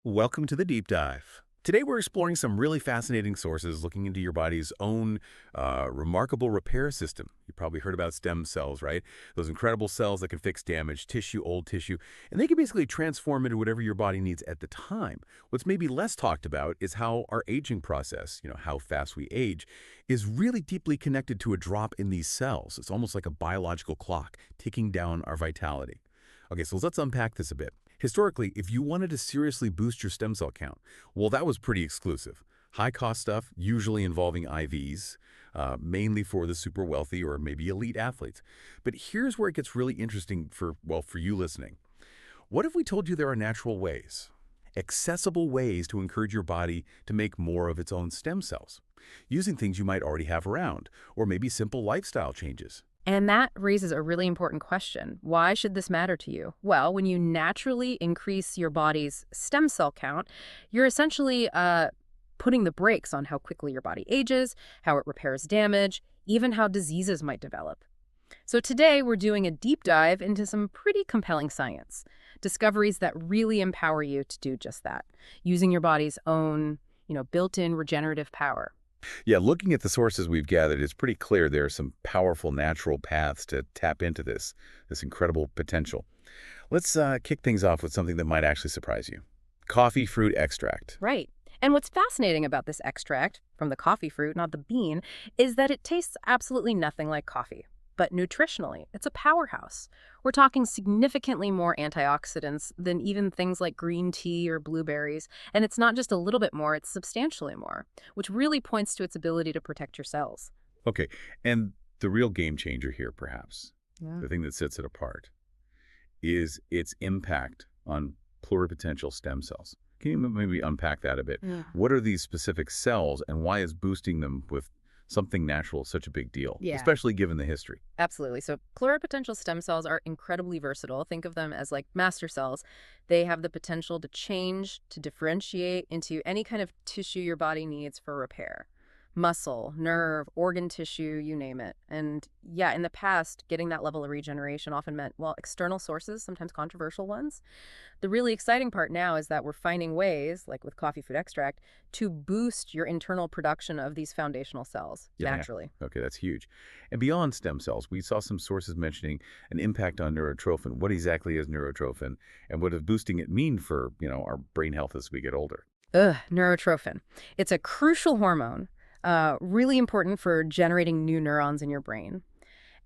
Welcome to the deep dive. Today we're exploring some really fascinating sources looking into your body's own remarkable repair system. You probably heard about stem cells, right? Those incredible cells that can fix damaged tissue, old tissue, and they can basically transform into whatever your body needs at the time. What's maybe less talked about is how our aging process, how fast we age, is really deeply connected to a drop in these cells. It's almost like a biological clock ticking down our vitality. Okay, so let's unpack this a bit. Historically, if you wanted to seriously boost your stem cell count, well, that was pretty exclusive. High-cost stuff, usually involving IVs, mainly for the super wealthy or maybe elite athletes. But here's where it gets really interesting for you listening. What if we told you there are natural ways, accessible ways to encourage your body to make more of its own stem cells, using things you might already have around, or maybe simple lifestyle changes? And that raises a really important question. Why should this matter to you? Well, when you naturally increase your body's stem cell count, you're essentially putting the brakes on how quickly your body ages, how it repairs damage, even how diseases might develop. So today we're doing a deep dive into some pretty compelling science, discoveries that really empower you to do just that, using your body's own, built-in regenerative power. Yeah, looking at the sources we've gathered, it's pretty clear there are some powerful natural paths to tap into this incredible potential. Let's kick things off with something that might actually surprise you. Coffee fruit extract. Right. And what's fascinating about this extract from the coffee fruit, not the bean, is that it tastes absolutely nothing like coffee. But nutritionally, it's a powerhouse. We're talking significantly more antioxidants than even things like green tea or blueberries. And it's not just a little bit more, it's substantially more, which really points to its ability to protect your cells. Okay, and the real game changer here, perhaps, Yeah. the thing that sets it apart, is its impact on pluripotential stem cells. Can you maybe unpack that a bit? Yeah. What are these specific cells, and why is boosting them with something natural such a big deal, Yeah. especially given the history? Absolutely. So pluripotential stem cells are incredibly versatile. Think of them as like master cells. They have the potential to change, to differentiate into any kind of tissue your body needs for repair. Muscle, nerve, organ tissue, you name it. And yeah, in the past, getting that level of regeneration often meant, well, external sources, sometimes controversial ones. The really exciting part now is that we're finding ways, like with coffee fruit extract, to boost your internal production of these foundational cells Yeah. naturally. Okay, that's huge. And beyond stem cells, we saw some sources mentioning an impact on neurotrophin. What exactly is neurotrophin, and what does boosting it mean for, our brain health as we get older? Neurotrophin. It's a crucial hormone, really important for generating new neurons in your brain,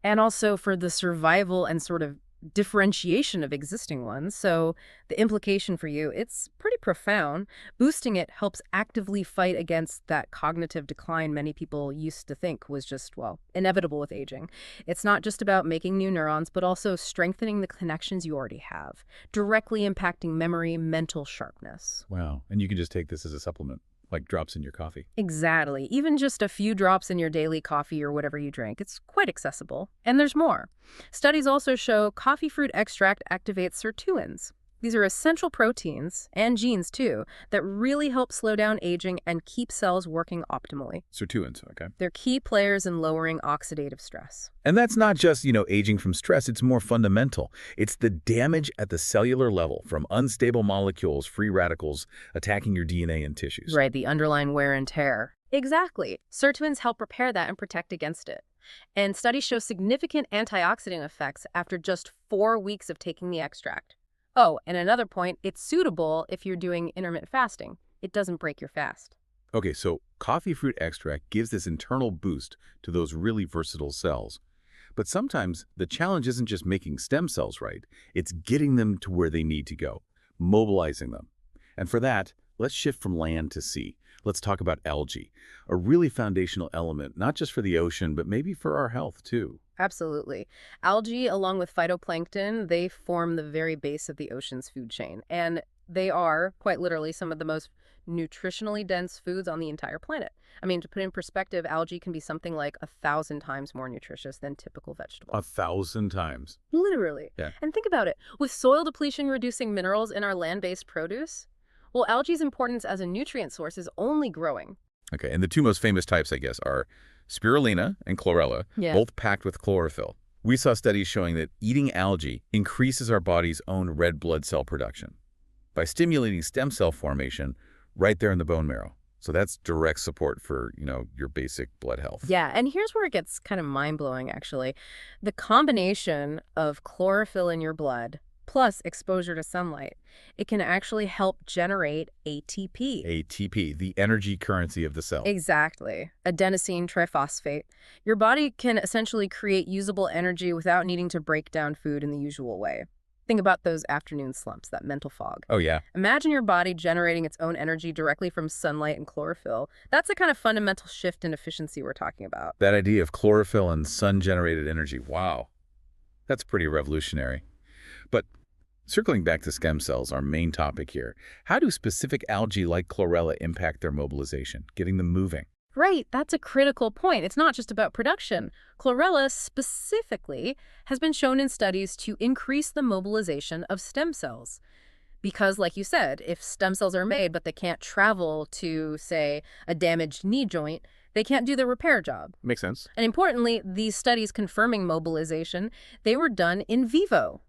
and also for the survival and sort of differentiation of existing ones. So the implication for you, it's pretty profound. Boosting it helps actively fight against that cognitive decline many people used to think was just, well, inevitable with aging. It's not just about making new neurons, but also strengthening the connections you already have, directly impacting memory, mental sharpness. Wow. And you can just take this as a supplement, like drops in your coffee. Exactly. Even just a few drops in your daily coffee or whatever you drink, it's quite accessible. And there's more. Studies also show coffee fruit extract activates sirtuins. These are essential proteins, and genes too, that really help slow down aging and keep cells working optimally. Sirtuins, okay. They're key players in lowering oxidative stress. And that's not just, aging from stress. It's more fundamental. It's the damage at the cellular level from unstable molecules, free radicals, attacking your DNA and tissues. Right, the underlying wear and tear. Exactly. Sirtuins help repair that and protect against it. And studies show significant antioxidant effects after just 4 weeks of taking the extract. Oh, and another point, it's suitable if you're doing intermittent fasting. It doesn't break your fast. Okay, so coffee fruit extract gives this internal boost to those really versatile cells. But sometimes the challenge isn't just making stem cells right, it's getting them to where they need to go, mobilizing them. And for that, let's shift from land to sea. Let's talk about algae, a really foundational element, not just for the ocean, but maybe for our health too. Absolutely. Algae, along with phytoplankton, they form the very base of the ocean's food chain. And they are, quite literally, some of the most nutritionally dense foods on the entire planet. I mean, to put in perspective, algae can be something like 1,000 times more nutritious than typical vegetables. 1,000 times. Literally. Yeah. And think about it. With soil depletion reducing minerals in our land-based produce, well, algae's importance as a nutrient source is only growing. Okay, and the two most famous types, I guess, are spirulina and chlorella, Yeah. both packed with chlorophyll. We saw studies showing that eating algae increases our body's own red blood cell production. by stimulating stem cell formation right there in the bone marrow. So that's direct support for, your basic blood health. Yeah, and here's where it gets kind of mind-blowing, actually. The combination of chlorophyll in your blood plus exposure to sunlight, it can actually help generate ATP. ATP, the energy currency of the cell. Exactly. Adenosine triphosphate. Your body can essentially create usable energy without needing to break down food in the usual way. Think about those afternoon slumps, that mental fog. Oh, yeah. Imagine your body generating its own energy directly from sunlight and chlorophyll. That's the kind of fundamental shift in efficiency we're talking about. That idea of chlorophyll and sun-generated energy, wow. That's pretty revolutionary. But circling back to stem cells, our main topic here, how do specific algae like chlorella impact their mobilization, getting them moving? Right, that's a critical point. It's not just about production. Chlorella specifically has been shown in studies to increase the mobilization of stem cells. Because, like you said, if stem cells are made but they can't travel to, say, a damaged knee joint, they can't do the repair job. Makes sense. And importantly, these studies confirming mobilization, they were done in vivo.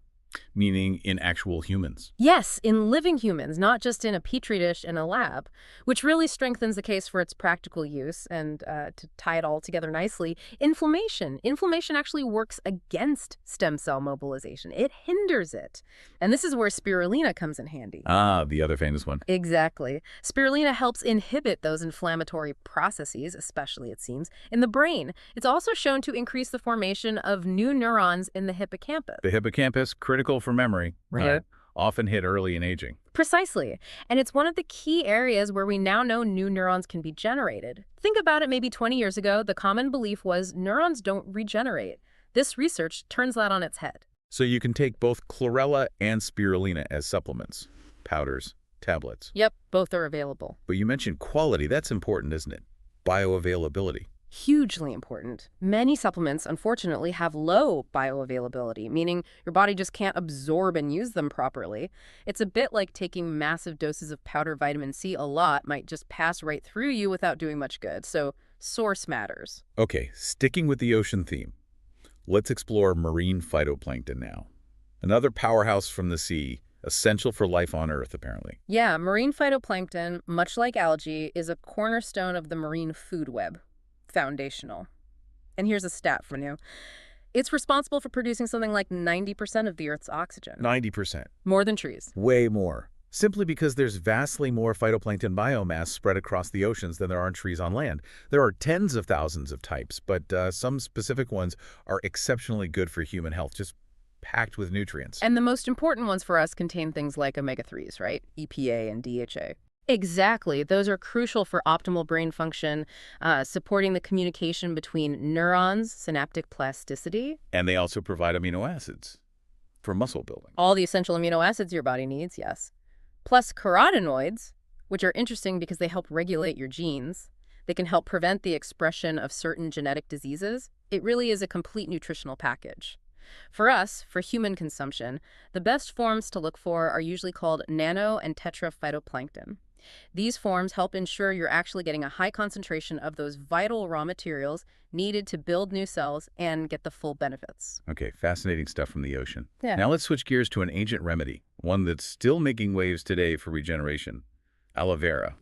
Meaning in actual humans. Yes, in living humans, not just in a petri dish in a lab, which really strengthens the case for its practical use. And to tie it all together nicely, inflammation. Inflammation actually works against stem cell mobilization. It hinders it. And this is where spirulina comes in handy. Ah, the other famous one. Exactly. Spirulina helps inhibit those inflammatory processes, especially, it seems, in the brain. It's also shown to increase the formation of new neurons in the hippocampus. The hippocampus, critical for memory, Right. often hit early in aging. Precisely. And it's one of the key areas where we now know new neurons can be generated. Think about it, maybe 20 years ago, the common belief was neurons don't regenerate. This research turns that on its head. So you can take both chlorella and spirulina as supplements, powders, tablets. Yep, both are available. But you mentioned quality. That's important, isn't it? Bioavailability. Hugely important. Many supplements, unfortunately, have low bioavailability, meaning your body just can't absorb and use them properly. It's a bit like taking massive doses of powder vitamin C a lot might just pass right through you without doing much good. So source matters. Okay, sticking with the ocean theme, let's explore marine phytoplankton now. Another powerhouse from the sea, essential for life on Earth, apparently. Yeah, marine phytoplankton, much like algae, is a cornerstone of the marine food web. Foundational. And here's a stat for you. It's responsible for producing something like 90% of the Earth's oxygen. 90%. More than trees. Way more. Simply because there's vastly more phytoplankton biomass spread across the oceans than there are trees on land. There are tens of thousands of types, but some specific ones are exceptionally good for human health, just packed with nutrients. And the most important ones for us contain things like omega-3s, right? EPA and DHA. Exactly. Those are crucial for optimal brain function, supporting the communication between neurons, synaptic plasticity. And they also provide amino acids for muscle building. All the essential amino acids your body needs, yes. Plus carotenoids, which are interesting because they help regulate your genes. They can help prevent the expression of certain genetic diseases. It really is a complete nutritional package. For us, for human consumption, the best forms to look for are usually called nano and tetraphytoplankton. These forms help ensure you're actually getting a high concentration of those vital raw materials needed to build new cells and get the full benefits. Okay, fascinating stuff from the ocean. Yeah. Now let's switch gears to an ancient remedy, one that's still making waves today for regeneration, aloe vera.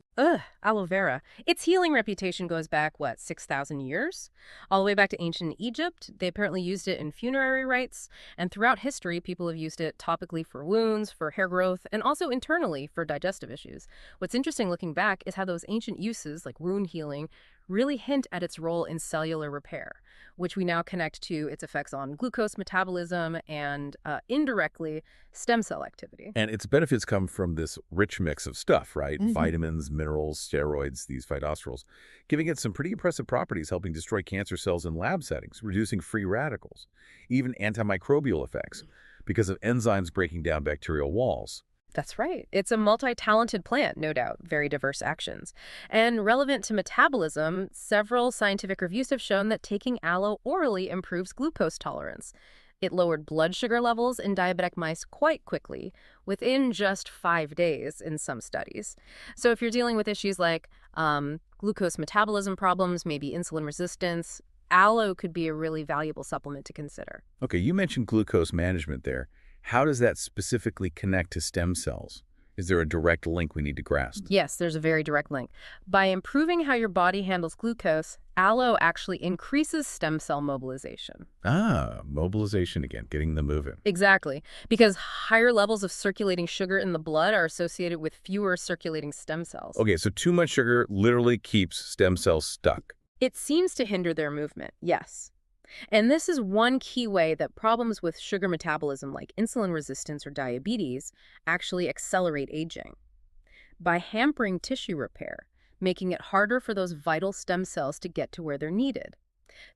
Aloe vera. Its healing reputation goes back, 6,000 years? All the way back to ancient Egypt. They apparently used it in funerary rites, and throughout history, people have used it topically for wounds, for hair growth, and also internally for digestive issues. What's interesting looking back is how those ancient uses, like wound healing, really hint at its role in cellular repair, which we now connect to its effects on glucose metabolism and, indirectly, stem cell activity. And its benefits come from this rich mix of stuff, right? Mhm. Vitamins, minerals, steroids, these phytosterols, giving it some pretty impressive properties, helping destroy cancer cells in lab settings, reducing free radicals, even antimicrobial effects because of enzymes breaking down bacterial walls. That's right. It's a multi-talented plant, no doubt, very diverse actions. And relevant to metabolism, several scientific reviews have shown that taking aloe orally improves glucose tolerance. It lowered blood sugar levels in diabetic mice quite quickly, within just 5 days in some studies. So if you're dealing with issues like glucose metabolism problems, maybe insulin resistance, aloe could be a really valuable supplement to consider. Okay, you mentioned glucose management there. How does that specifically connect to stem cells? Is there a direct link we need to grasp? Yes, there's a very direct link. By improving how your body handles glucose, aloe actually increases stem cell mobilization. Ah, mobilization again, getting them moving. Exactly, because higher levels of circulating sugar in the blood are associated with fewer circulating stem cells. Okay, so too much sugar literally keeps stem cells stuck. It seems to hinder their movement, yes. And this is one key way that problems with sugar metabolism like insulin resistance or diabetes actually accelerate aging. By hampering tissue repair, making it harder for those vital stem cells to get to where they're needed.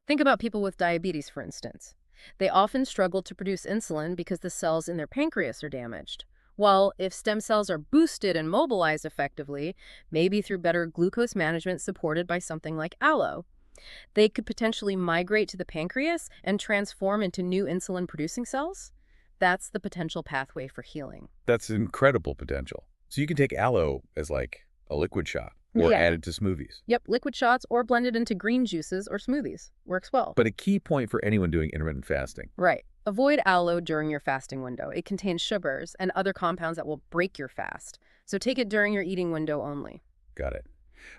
Think about people with diabetes, for instance. They often struggle to produce insulin because the cells in their pancreas are damaged. While if stem cells are boosted and mobilized effectively, maybe through better glucose management supported by something like aloe, they could potentially migrate to the pancreas and transform into new insulin-producing cells. That's the potential pathway for healing. That's incredible potential. So you can take aloe as like a liquid shot or Yeah. add it to smoothies. Yep, liquid shots or blended into green juices or smoothies. Works well. But a key point for anyone doing intermittent fasting. Right. Avoid aloe during your fasting window. It contains sugars and other compounds that will break your fast. So take it during your eating window only. Got it.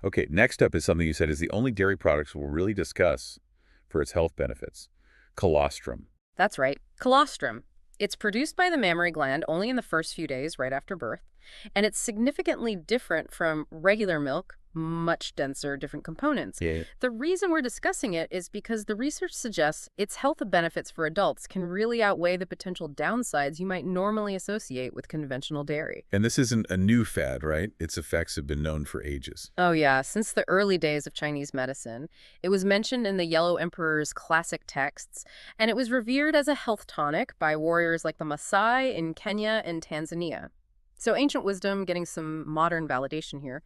Okay, next up is something you said is the only dairy products we'll really discuss for its health benefits. Colostrum. That's right. Colostrum. It's produced by the mammary gland only in the first few days right after birth, and it's significantly different from regular milk, much denser, different components. Yeah. The reason we're discussing it is because the research suggests its health benefits for adults can really outweigh the potential downsides you might normally associate with conventional dairy. And this isn't a new fad, right? Its effects have been known for ages. Oh yeah, since the early days of Chinese medicine, it was mentioned in the Yellow Emperor's classic texts, and it was revered as a health tonic by warriors like the Maasai in Kenya and Tanzania. So ancient wisdom getting some modern validation here.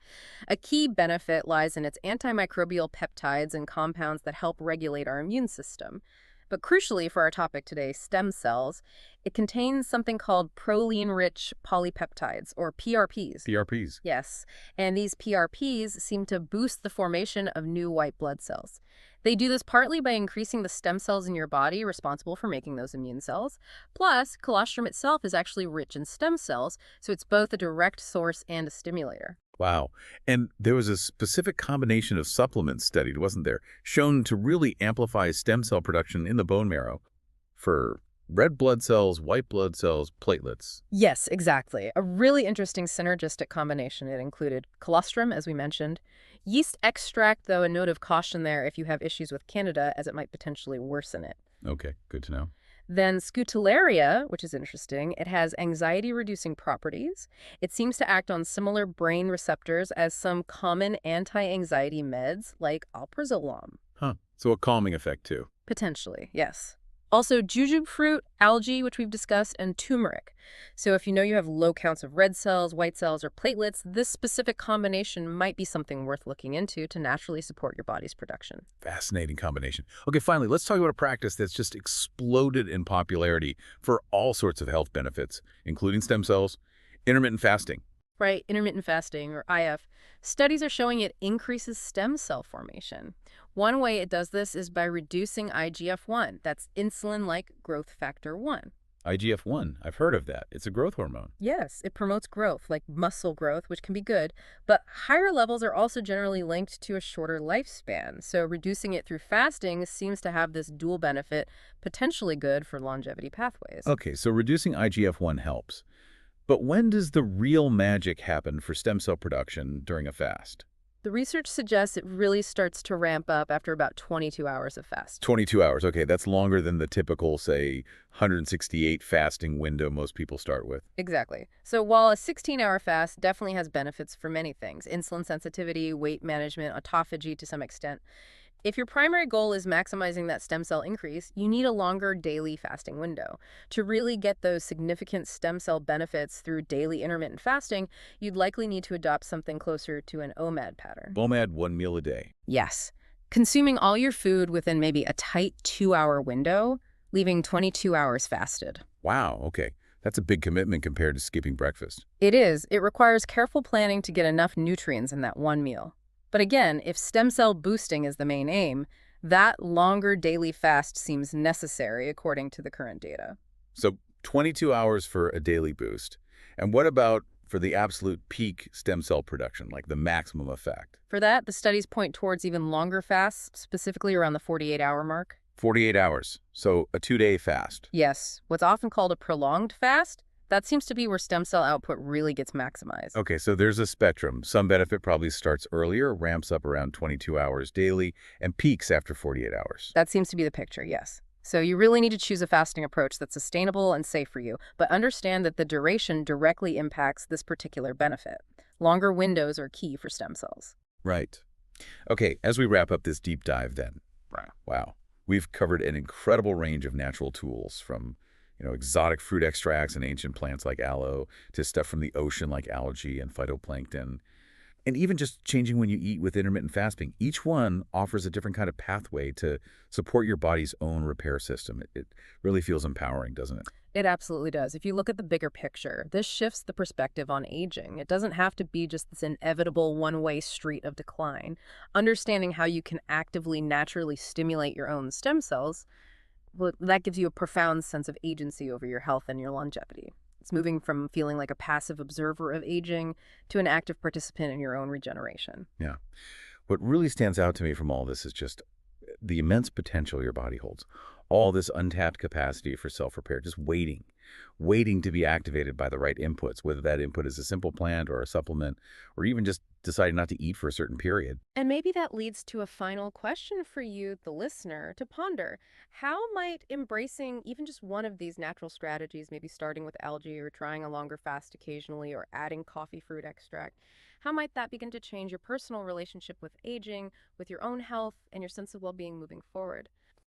A key benefit lies in its antimicrobial peptides and compounds that help regulate our immune system. But crucially for our topic today, stem cells, it contains something called proline-rich polypeptides, or PRPs. PRPs. Yes, and these PRPs seem to boost the formation of new white blood cells. They do this partly by increasing the stem cells in your body responsible for making those immune cells. Plus, colostrum itself is actually rich in stem cells, so it's both a direct source and a stimulator. Wow. And there was a specific combination of supplements studied, wasn't there, shown to really amplify stem cell production in the bone marrow for red blood cells, white blood cells, platelets. Yes, exactly. A really interesting synergistic combination. It included colostrum, as we mentioned, yeast extract, though a note of caution there if you have issues with Candida, as it might potentially worsen it. Okay, good to know. Then scutellaria, which is interesting, it has anxiety-reducing properties. It seems to act on similar brain receptors as some common anti-anxiety meds like alprazolam. Huh. So a calming effect, too. Potentially, yes. Also, jujube fruit, algae, which we've discussed, and turmeric. So if you know you have low counts of red cells, white cells, or platelets, this specific combination might be something worth looking into to naturally support your body's production. Fascinating combination. Okay, finally, let's talk about a practice that's just exploded in popularity for all sorts of health benefits, including stem cells, intermittent fasting. Right, intermittent fasting, or IF, studies are showing it increases stem cell formation. One way it does this is by reducing IGF-1, that's insulin-like growth factor 1. IGF-1, I've heard of that. It's a growth hormone. Yes, it promotes growth, like muscle growth, which can be good, but higher levels are also generally linked to a shorter lifespan, so reducing it through fasting seems to have this dual benefit, potentially good for longevity pathways. Okay, so reducing IGF-1 helps. But when does the real magic happen for stem cell production during a fast? The research suggests it really starts to ramp up after about 22 hours of fast. 22 hours. Okay, that's longer than the typical, say, 168 fasting window most people start with. Exactly. So while a 16-hour fast definitely has benefits for many things, insulin sensitivity, weight management, autophagy to some extent, if your primary goal is maximizing that stem cell increase, you need a longer daily fasting window. To really get those significant stem cell benefits through daily intermittent fasting, you'd likely need to adopt something closer to an OMAD pattern. OMAD, 1 meal a day. Yes. Consuming all your food within maybe a tight 2-hour window, leaving 22 hours fasted. Wow, okay. That's a big commitment compared to skipping breakfast. It is. It requires careful planning to get enough nutrients in that one meal. But again, if stem cell boosting is the main aim, that longer daily fast seems necessary according to the current data. So 22 hours for a daily boost. And what about for the absolute peak stem cell production, like the maximum effect. For that, the studies point towards even longer fasts, specifically around the 48-hour mark. 48 hours, so a 2-day fast. Yes, what's often called a prolonged fast, that seems to be where stem cell output really gets maximized. Okay, so there's a spectrum. Some benefit probably starts earlier, ramps up around 22 hours daily, and peaks after 48 hours. That seems to be the picture, yes. So you really need to choose a fasting approach that's sustainable and safe for you, but understand that the duration directly impacts this particular benefit. Longer windows are key for stem cells. Right. Okay, as we wrap up this deep dive then, wow, we've covered an incredible range of natural tools from, exotic fruit extracts and ancient plants like aloe to stuff from the ocean like algae and phytoplankton. And even just changing when you eat with intermittent fasting, each one offers a different kind of pathway to support your body's own repair system. It really feels empowering, doesn't it? It absolutely does. If you look at the bigger picture, this shifts the perspective on aging. It doesn't have to be just this inevitable one-way street of decline. Understanding how you can actively, naturally stimulate your own stem cells, well, that gives you a profound sense of agency over your health and your longevity. It's moving from feeling like a passive observer of aging to an active participant in your own regeneration. Yeah. What really stands out to me from all this is just the immense potential your body holds. All this untapped capacity for self-repair, just waiting to be activated by the right inputs, whether that input is a simple plant or a supplement, or even just deciding not to eat for a certain period. And maybe that leads to a final question for you, the listener, to ponder. How might embracing even just one of these natural strategies, maybe starting with algae or trying a longer fast occasionally or adding coffee fruit extract, how might that begin to change your personal relationship with aging, with your own health, and your sense of well-being moving forward?